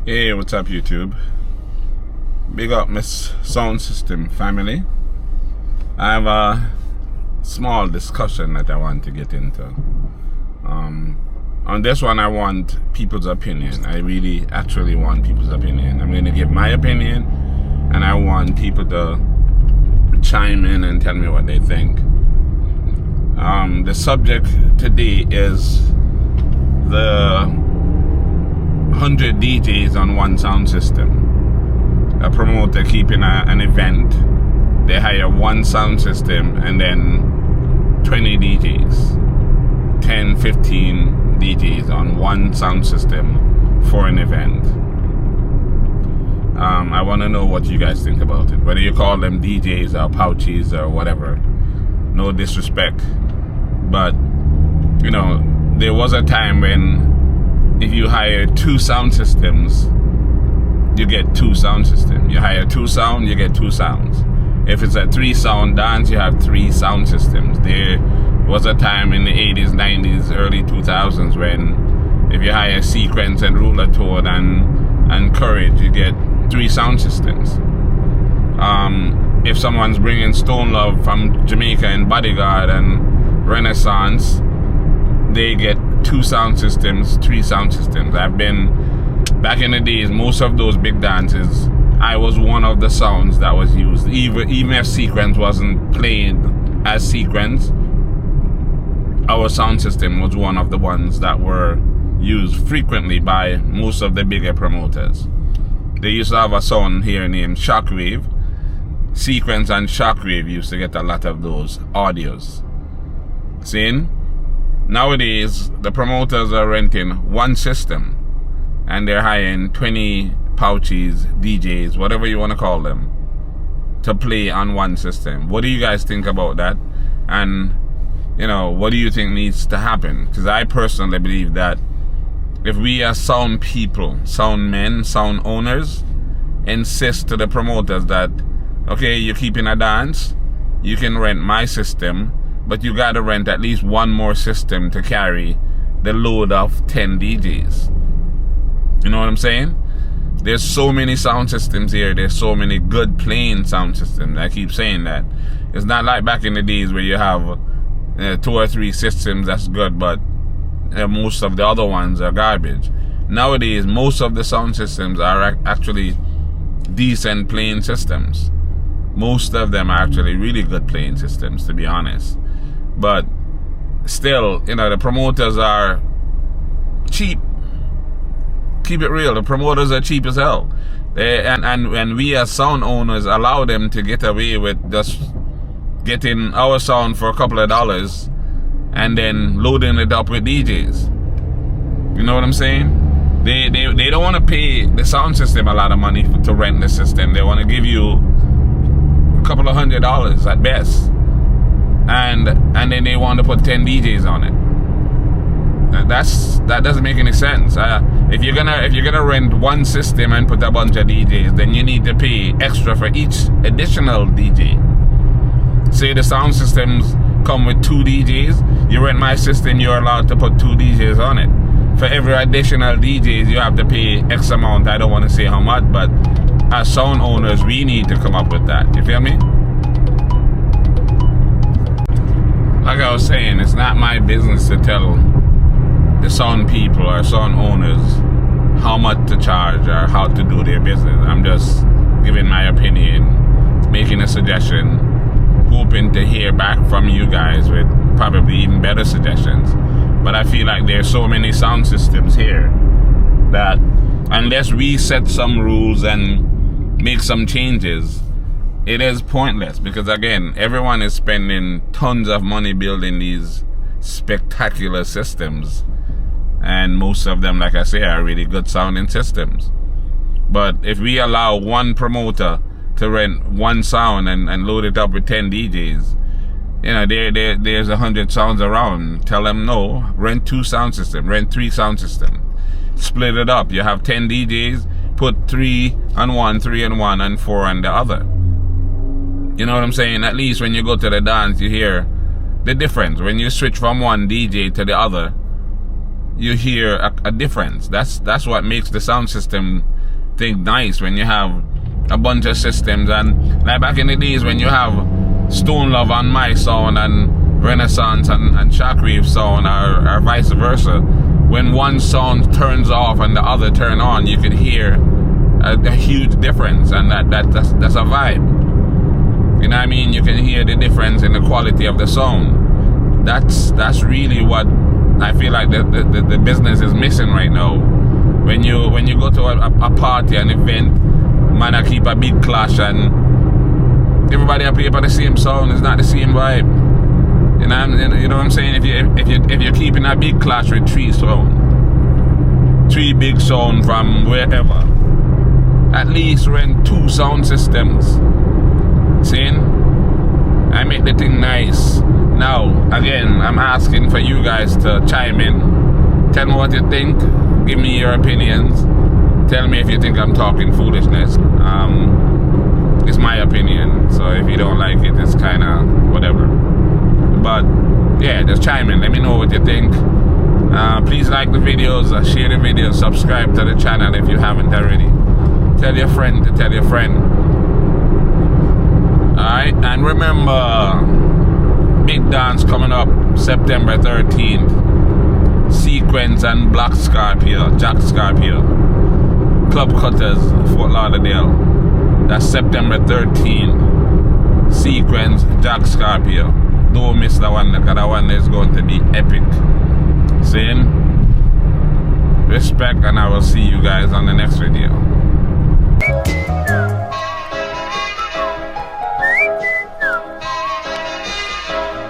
Hey, what's up, YouTube? Big up Miss Sound System family. I have a small discussion that I want to get into. On this one, I want people's opinion. I really, actually want people's opinion. I'm going to give my opinion, and I want people to chime in and tell me what they think. The subject today is the 100 DJs on one sound system. A promoter keeping an event, they hire one sound system and then 20 DJs, 10, 15 DJs on one sound system for an event. I want to know what you guys think about it, whether you call them DJs or pouchies or whatever. No disrespect, but you know, there was a time when if you hire two sound systems, you get two sound systems. You hire two sound, you get two sounds. If it's a 3-sound dance, you have 3 sound systems. There was a time in the 80s, 90s, early 2000s when if you hire Sequence and Ruler Toad and Courage, you get 3 sound systems. If someone's bringing Stone Love from Jamaica and Bodyguard and Renaissance, they get 2 sound systems, 3 sound systems. I've been, back in the days, most of those big dances, I was one of the sounds that was used. Even if Sequence wasn't played as Sequence, our sound system was one of the ones that were used frequently by most of the bigger promoters. They used to have a sound here named Shockwave. Sequence and Shockwave used to get a lot of those audios. Seeing? Nowadays, the promoters are renting one system and they're hiring 20 pouchies, DJs, whatever you want to call them, to play on one system. What do you guys think about that? And, you know, what do you think needs to happen? Because I personally believe that if we as sound people, sound men, sound owners, insist to the promoters that, okay, you're keeping a dance, you can rent my system, but you gotta rent at least one more system to carry the load of 10 DJs. You know what I'm saying? There's so many sound systems here. There's so many good playing sound systems. I keep saying that. It's not like back in the days where you have 2 or 3 systems that's good, but most of the other ones are garbage. Nowadays, most of the sound systems are actually decent playing systems. Most of them are actually really good playing systems, to be honest. But still, you know, the promoters are cheap. Keep it real. The promoters are cheap as hell. And we as sound owners allow them to get away with just getting our sound for a couple of dollars and then loading it up with DJs. You know what I'm saying? They don't want to pay the sound system a lot of money to rent the system. They want to give you a couple of $100 at best. And then they want to put 10 DJs on it. That doesn't make any sense. If you're gonna rent one system and put a bunch of DJs, then you need to pay extra for each additional DJ. Say the sound systems come with 2 DJs, you rent my system, you're allowed to put 2 DJs on it. For every additional DJs, you have to pay X amount. I don't want to say how much, but as sound owners, we need to come up with that. You feel me? Like I was saying, it's not my business to tell the sound people or sound owners how much to charge or how to do their business. I'm just giving my opinion, making a suggestion, hoping to hear back from you guys with probably even better suggestions. But I feel like there's so many sound systems here that unless we set some rules and make some changes, it is pointless. Because again, everyone is spending tons of money building these spectacular systems, and most of them, like I say, are really good sounding systems. But if we allow one promoter to rent one sound and load it up with 10 DJs, you know, there's 100 sounds around. Tell them no, rent 2 sound systems, rent 3 sound systems, split it up. You have 10 DJs, put 3 on one, 3 on one, and 4 on the other. You know what I'm saying? At least when you go to the dance, you hear the difference. When you switch from one DJ to the other, you hear a difference. That's what makes the sound system thing nice, when you have a bunch of systems. And like back in the days when you have Stone Love on my sound and Renaissance and Shockreef sound, or vice versa, when one sound turns off and the other turn on, you can hear a huge difference, and that's a vibe. You know what I mean? You can hear the difference in the quality of the sound. That's really what I feel like the business is missing right now. When you go to a party, an event, man, I keep a big clash and everybody up here by the same sound. It's not the same vibe. You know what I'm saying? If you're keeping a big clash with three big sound from wherever, at least rent 2 sound systems. Seeing? I make the thing nice. Now, again, I'm asking for you guys to chime in. Tell me what you think. Give me your opinions. Tell me if you think I'm talking foolishness. It's my opinion, so if you don't like it, it's kind of whatever. But yeah, just chime in. Let me know what you think. Please like the videos, share the videos, subscribe to the channel if you haven't already. Tell your friend to tell your friend. Alright, and remember, big dance coming up September 13th. Sequence and Black Scorpio, Jack Scorpio, Club Cutters, Fort Lauderdale. That's September 13th. Sequence, Jack Scorpio. Don't miss that one, because that one is going to be epic. Saying respect, and I will see you guys on the next video.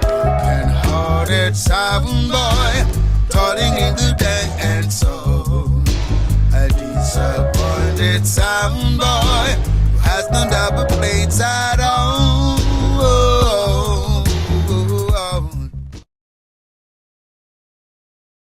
Broken-hearted sound boy, toiling in the dance hall. A disappointed sound boy who has no double plates at all.